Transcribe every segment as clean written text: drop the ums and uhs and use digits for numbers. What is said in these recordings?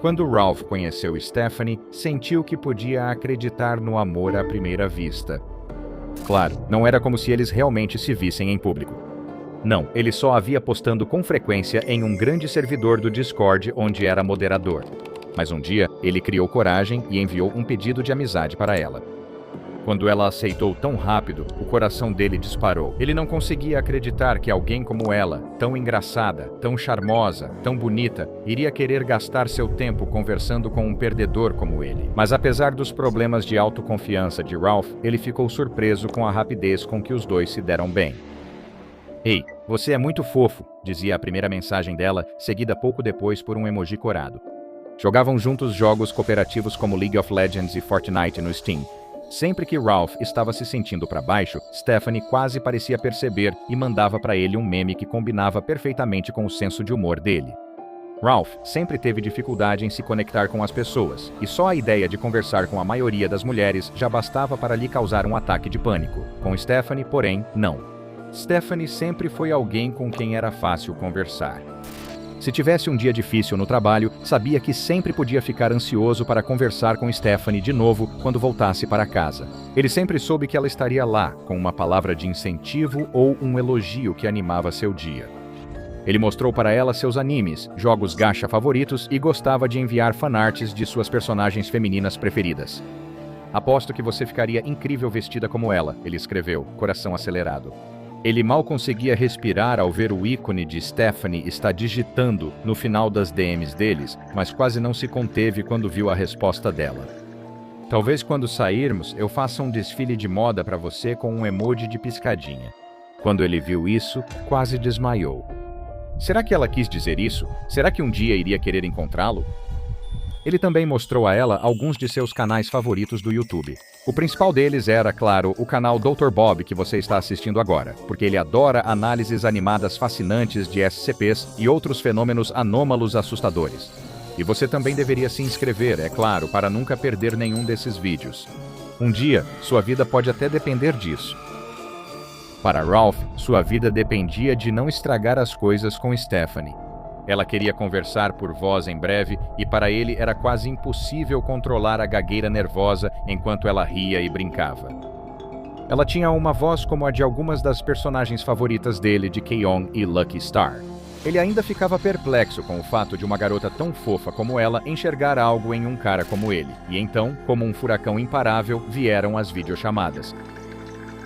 Quando Ralph conheceu Stephanie, sentiu que podia acreditar no amor à primeira vista. Claro, não era como se eles realmente se vissem em público. Não, ele só a via postando com frequência em um grande servidor do Discord onde era moderador. Mas um dia, ele criou coragem e enviou um pedido de amizade para ela. Quando ela aceitou tão rápido, o coração dele disparou. Ele não conseguia acreditar que alguém como ela, tão engraçada, tão charmosa, tão bonita, iria querer gastar seu tempo conversando com um perdedor como ele. Mas apesar dos problemas de autoconfiança de Ralph, ele ficou surpreso com a rapidez com que os dois se deram bem. "Ei, você é muito fofo", dizia a primeira mensagem dela, seguida pouco depois por um emoji corado. Jogavam juntos jogos cooperativos como League of Legends e Fortnite no Steam. Sempre que Ralph estava se sentindo para baixo, Stephanie quase parecia perceber e mandava para ele um meme que combinava perfeitamente com o senso de humor dele. Ralph sempre teve dificuldade em se conectar com as pessoas, e só a ideia de conversar com a maioria das mulheres já bastava para lhe causar um ataque de pânico. Com Stephanie, porém, não. Stephanie sempre foi alguém com quem era fácil conversar. Se tivesse um dia difícil no trabalho, sabia que sempre podia ficar ansioso para conversar com Stephanie de novo quando voltasse para casa. Ele sempre soube que ela estaria lá, com uma palavra de incentivo ou um elogio que animava seu dia. Ele mostrou para ela seus animes, jogos gacha favoritos e gostava de enviar fanarts de suas personagens femininas preferidas. "Aposto que você ficaria incrível vestida como ela", ele escreveu, coração acelerado. Ele mal conseguia respirar ao ver o ícone de Stephanie estar digitando no final das DMs deles, mas quase não se conteve quando viu a resposta dela. "Talvez quando sairmos eu faça um desfile de moda para você com um emoji de piscadinha." Quando ele viu isso, quase desmaiou. Será que ela quis dizer isso? Será que um dia iria querer encontrá-lo? Ele também mostrou a ela alguns de seus canais favoritos do YouTube. O principal deles era, claro, o canal Dr. Bob que você está assistindo agora, porque ele adora análises animadas fascinantes de SCPs e outros fenômenos anômalos assustadores. E você também deveria se inscrever, é claro, para nunca perder nenhum desses vídeos. Um dia, sua vida pode até depender disso. Para Ralph, sua vida dependia de não estragar as coisas com Stephanie. Ela queria conversar por voz em breve e para ele era quase impossível controlar a gagueira nervosa enquanto ela ria e brincava. Ela tinha uma voz como a de algumas das personagens favoritas dele de K-On! E Lucky Star. Ele ainda ficava perplexo com o fato de uma garota tão fofa como ela enxergar algo em um cara como ele. E então, como um furacão imparável, vieram as videochamadas.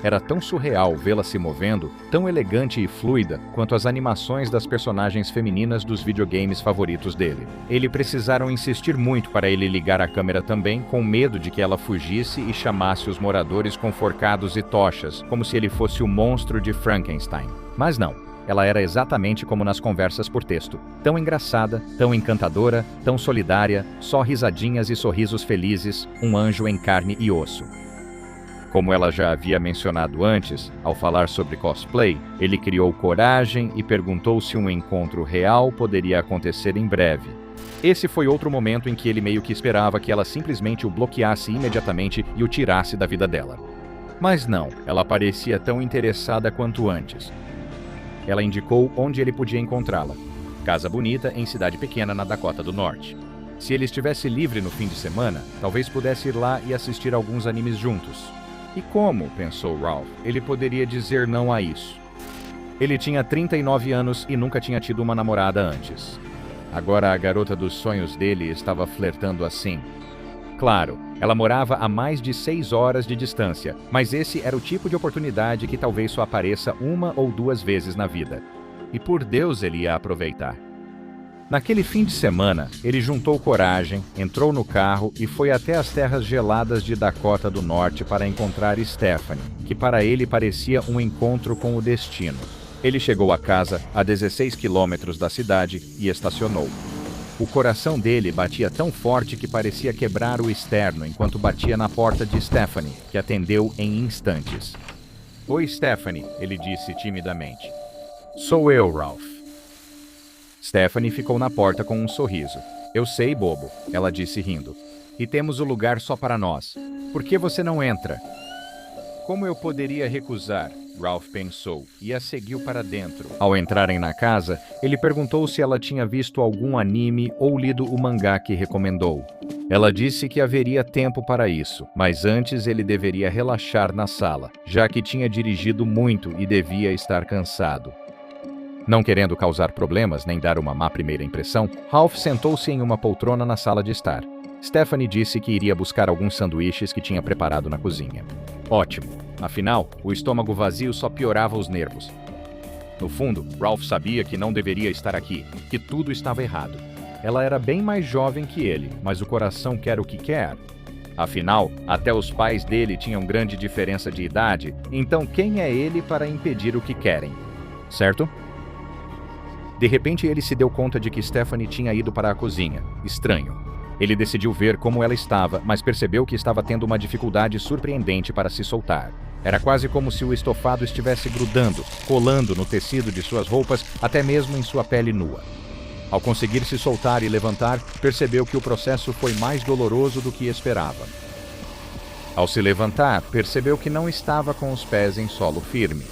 Era tão surreal vê-la se movendo, tão elegante e fluida, quanto as animações das personagens femininas dos videogames favoritos dele. Eles precisaram insistir muito para ele ligar a câmera também, com medo de que ela fugisse e chamasse os moradores com forcados e tochas, como se ele fosse o monstro de Frankenstein. Mas não, ela era exatamente como nas conversas por texto. Tão engraçada, tão encantadora, tão solidária, só risadinhas e sorrisos felizes, um anjo em carne e osso. Como ela já havia mencionado antes, ao falar sobre cosplay, ele criou coragem e perguntou se um encontro real poderia acontecer em breve. Esse foi outro momento em que ele meio que esperava que ela simplesmente o bloqueasse imediatamente e o tirasse da vida dela. Mas não, ela parecia tão interessada quanto antes. Ela indicou onde ele podia encontrá-la. Casa bonita em cidade pequena na Dakota do Norte. Se ele estivesse livre no fim de semana, talvez pudesse ir lá e assistir alguns animes juntos. E como, pensou Ralph, ele poderia dizer não a isso? Ele tinha 39 anos e nunca tinha tido uma namorada antes. Agora a garota dos sonhos dele estava flertando assim. Claro, ela morava a mais de 6 horas de distância, mas esse era o tipo de oportunidade que talvez só apareça 1 ou 2 vezes na vida. E por Deus ele ia aproveitar. Naquele fim de semana, ele juntou coragem, entrou no carro e foi até as terras geladas de Dakota do Norte para encontrar Stephanie, que para ele parecia um encontro com o destino. Ele chegou a casa a 16 quilômetros da cidade e estacionou. O coração dele batia tão forte que parecia quebrar o externo enquanto batia na porta de Stephanie, que atendeu em instantes. "Oi, Stephanie", ele disse timidamente. "Sou eu, Ralph." Stephanie ficou na porta com um sorriso. "Eu sei, bobo", ela disse rindo. "E temos o lugar só para nós. Por que você não entra?" "Como eu poderia recusar?" Ralph pensou, e a seguiu para dentro. Ao entrarem na casa, ele perguntou se ela tinha visto algum anime ou lido o mangá que recomendou. Ela disse que haveria tempo para isso, mas antes ele deveria relaxar na sala, já que tinha dirigido muito e devia estar cansado. Não querendo causar problemas nem dar uma má primeira impressão, Ralph sentou-se em uma poltrona na sala de estar. Stephanie disse que iria buscar alguns sanduíches que tinha preparado na cozinha. Ótimo. Afinal, o estômago vazio só piorava os nervos. No fundo, Ralph sabia que não deveria estar aqui, que tudo estava errado. Ela era bem mais jovem que ele, mas o coração quer o que quer. Afinal, até os pais dele tinham grande diferença de idade, então quem é ele para impedir o que querem? Certo? De repente, ele se deu conta de que Stephanie tinha ido para a cozinha. Estranho. Ele decidiu ver como ela estava, mas percebeu que estava tendo uma dificuldade surpreendente para se soltar. Era quase como se o estofado estivesse grudando, colando no tecido de suas roupas, até mesmo em sua pele nua. Ao conseguir se soltar e levantar, percebeu que o processo foi mais doloroso do que esperava. Ao se levantar, percebeu que não estava com os pés em solo firme.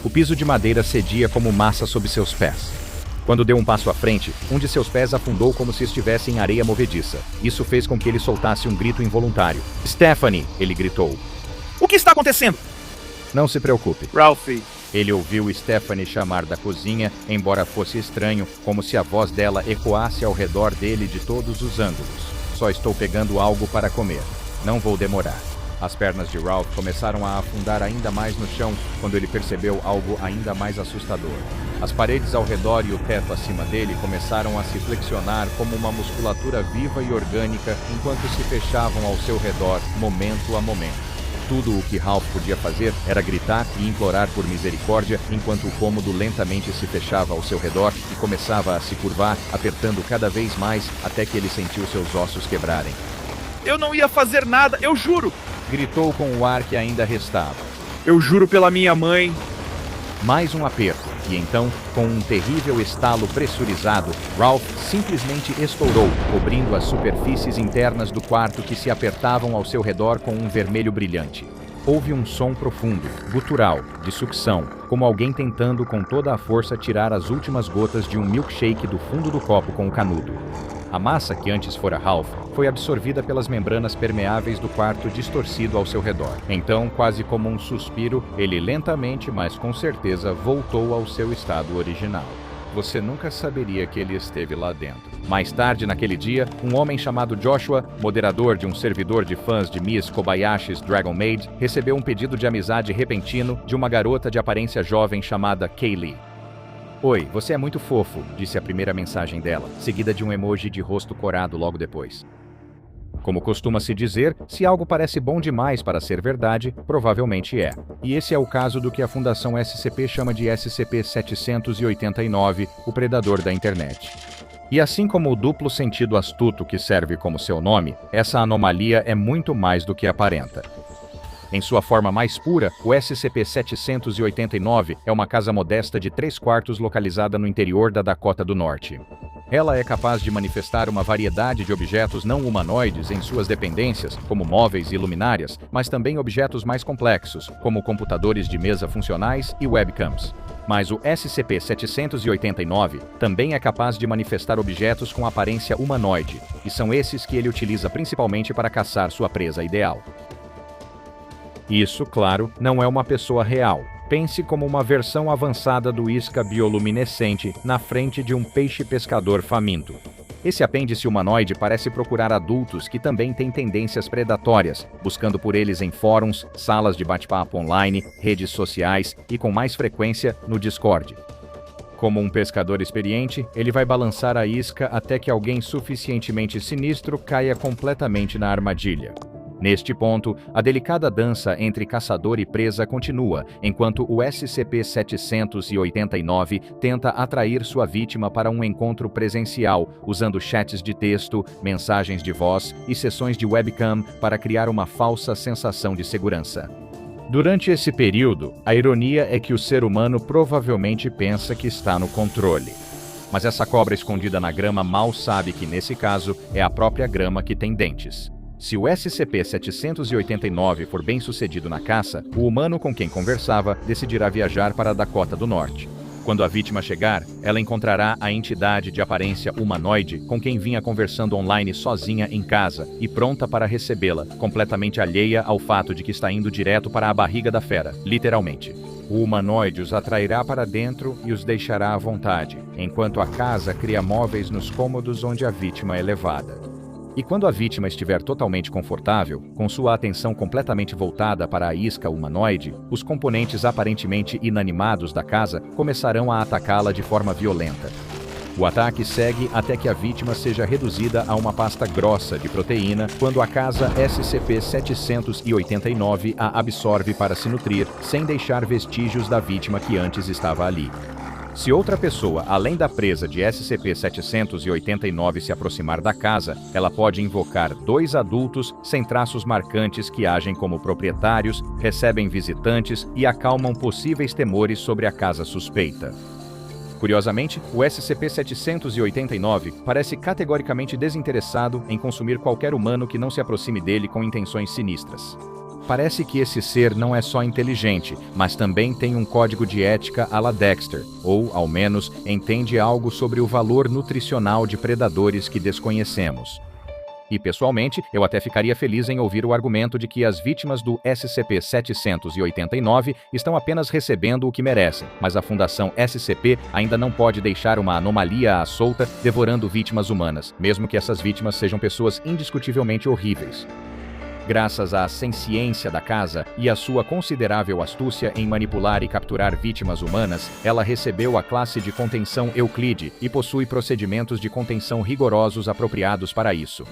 O piso de madeira cedia como massa sob seus pés. Quando deu um passo à frente, um de seus pés afundou como se estivesse em areia movediça. Isso fez com que ele soltasse um grito involuntário. "Stephanie!" ele gritou. O que está acontecendo? Não se preocupe. Ralphie. Ele ouviu Stephanie chamar da cozinha, embora fosse estranho, como se a voz dela ecoasse ao redor dele de todos os ângulos. "Só estou pegando algo para comer. Não vou demorar." As pernas de Ralph começaram a afundar ainda mais no chão quando ele percebeu algo ainda mais assustador. As paredes ao redor e o teto acima dele começaram a se flexionar como uma musculatura viva e orgânica enquanto se fechavam ao seu redor, momento a momento. Tudo o que Ralph podia fazer era gritar e implorar por misericórdia enquanto o cômodo lentamente se fechava ao seu redor e começava a se curvar, apertando cada vez mais até que ele sentiu seus ossos quebrarem. Eu não ia fazer nada, eu juro! Gritou com o ar que ainda restava. Eu juro pela minha mãe. Mais um aperto, e então, com um terrível estalo pressurizado, Ralph simplesmente estourou, cobrindo as superfícies internas do quarto que se apertavam ao seu redor com um vermelho brilhante. Houve um som profundo, gutural, de sucção, como alguém tentando com toda a força tirar as últimas gotas de um milkshake do fundo do copo com o canudo. A massa, que antes fora Ralph, foi absorvida pelas membranas permeáveis do quarto distorcido ao seu redor. Então, quase como um suspiro, ele lentamente, mas com certeza, voltou ao seu estado original. Você nunca saberia que ele esteve lá dentro. Mais tarde naquele dia, um homem chamado Joshua, moderador de um servidor de fãs de Miss Kobayashi's Dragon Maid, recebeu um pedido de amizade repentino de uma garota de aparência jovem chamada Kaylee. "Oi, você é muito fofo", disse a primeira mensagem dela, seguida de um emoji de rosto corado logo depois. Como costuma-se dizer, se algo parece bom demais para ser verdade, provavelmente é. E esse é o caso do que a Fundação SCP chama de SCP-789, o predador da internet. E assim como o duplo sentido astuto que serve como seu nome, essa anomalia é muito mais do que aparenta. Em sua forma mais pura, o SCP-789 é uma casa modesta de 3 quartos localizada no interior da Dakota do Norte. Ela é capaz de manifestar uma variedade de objetos não humanoides em suas dependências, como móveis e luminárias, mas também objetos mais complexos, como computadores de mesa funcionais e webcams. Mas o SCP-789 também é capaz de manifestar objetos com aparência humanoide, e são esses que ele utiliza principalmente para caçar sua presa ideal. Isso, claro, não é uma pessoa real. Pense como uma versão avançada do isca bioluminescente na frente de um peixe pescador faminto. Esse apêndice humanoide parece procurar adultos que também têm tendências predatórias, buscando por eles em fóruns, salas de bate-papo online, redes sociais e, com mais frequência, no Discord. Como um pescador experiente, ele vai balançar a isca até que alguém suficientemente sinistro caia completamente na armadilha. Neste ponto, a delicada dança entre caçador e presa continua, enquanto o SCP-789 tenta atrair sua vítima para um encontro presencial, usando chats de texto, mensagens de voz e sessões de webcam para criar uma falsa sensação de segurança. Durante esse período, a ironia é que o ser humano provavelmente pensa que está no controle. Mas essa cobra escondida na grama mal sabe que, nesse caso, é a própria grama que tem dentes. Se o SCP-789 for bem sucedido na caça, o humano com quem conversava decidirá viajar para a Dakota do Norte. Quando a vítima chegar, ela encontrará a entidade de aparência humanoide com quem vinha conversando online sozinha em casa e pronta para recebê-la, completamente alheia ao fato de que está indo direto para a barriga da fera, literalmente. O humanoide os atrairá para dentro e os deixará à vontade, enquanto a casa cria móveis nos cômodos onde a vítima é levada. E quando a vítima estiver totalmente confortável, com sua atenção completamente voltada para a isca humanoide, os componentes aparentemente inanimados da casa começarão a atacá-la de forma violenta. O ataque segue até que a vítima seja reduzida a uma pasta grossa de proteína quando a casa SCP-789 a absorve para se nutrir, sem deixar vestígios da vítima que antes estava ali. Se outra pessoa, além da presa de SCP-789 se aproximar da casa, ela pode invocar 2 adultos sem traços marcantes que agem como proprietários, recebem visitantes e acalmam possíveis temores sobre a casa suspeita. Curiosamente, o SCP-789 parece categoricamente desinteressado em consumir qualquer humano que não se aproxime dele com intenções sinistras. Parece que esse ser não é só inteligente, mas também tem um código de ética à la Dexter, ou, ao menos, entende algo sobre o valor nutricional de predadores que desconhecemos. E, pessoalmente, eu até ficaria feliz em ouvir o argumento de que as vítimas do SCP-789 estão apenas recebendo o que merecem, mas a Fundação SCP ainda não pode deixar uma anomalia à solta devorando vítimas humanas, mesmo que essas vítimas sejam pessoas indiscutivelmente horríveis. Graças à senciência da casa e à sua considerável astúcia em manipular e capturar vítimas humanas, ela recebeu a classe de contenção Euclide e possui procedimentos de contenção rigorosos apropriados para isso.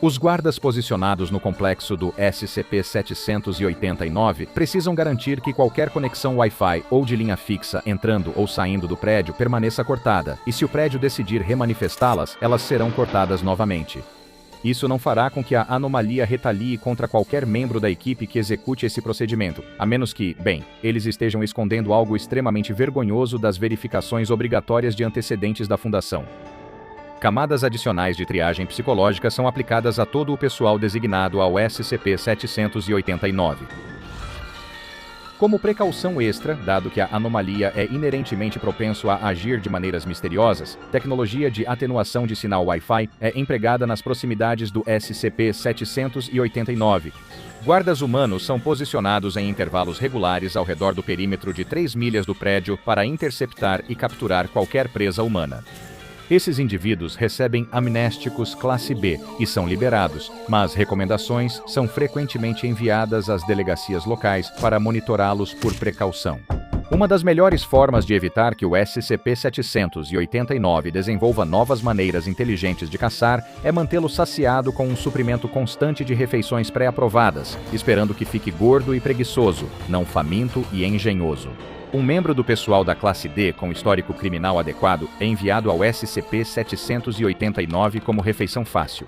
Os guardas posicionados no complexo do SCP-789 precisam garantir que qualquer conexão Wi-Fi ou de linha fixa entrando ou saindo do prédio permaneça cortada, e se o prédio decidir remanifestá-las, elas serão cortadas novamente. Isso não fará com que a anomalia retalie contra qualquer membro da equipe que execute esse procedimento, a menos que, bem, eles estejam escondendo algo extremamente vergonhoso das verificações obrigatórias de antecedentes da Fundação. Camadas adicionais de triagem psicológica são aplicadas a todo o pessoal designado ao SCP-789. Como precaução extra, dado que a anomalia é inerentemente propenso a agir de maneiras misteriosas, tecnologia de atenuação de sinal Wi-Fi é empregada nas proximidades do SCP-789. Guardas humanos são posicionados em intervalos regulares ao redor do perímetro de 3 milhas do prédio para interceptar e capturar qualquer presa humana. Esses indivíduos recebem amnésticos classe B e são liberados, mas recomendações são frequentemente enviadas às delegacias locais para monitorá-los por precaução. Uma das melhores formas de evitar que o SCP-789 desenvolva novas maneiras inteligentes de caçar é mantê-lo saciado com um suprimento constante de refeições pré-aprovadas, esperando que fique gordo e preguiçoso, não faminto e engenhoso. Um membro do pessoal da classe D com histórico criminal adequado é enviado ao SCP-789 como refeição fácil.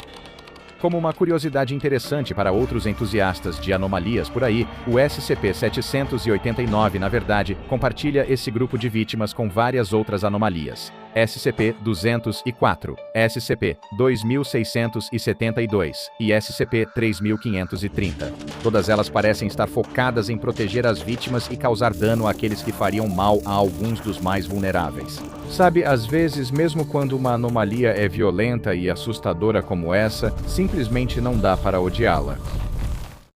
Como uma curiosidade interessante para outros entusiastas de anomalias por aí, o SCP-789, na verdade, compartilha esse grupo de vítimas com várias outras anomalias. SCP-204, SCP-2672 e SCP-3530. Todas elas parecem estar focadas em proteger as vítimas e causar dano àqueles que fariam mal a alguns dos mais vulneráveis. Sabe, às vezes, mesmo quando uma anomalia é violenta e assustadora como essa, simplesmente não dá para odiá-la.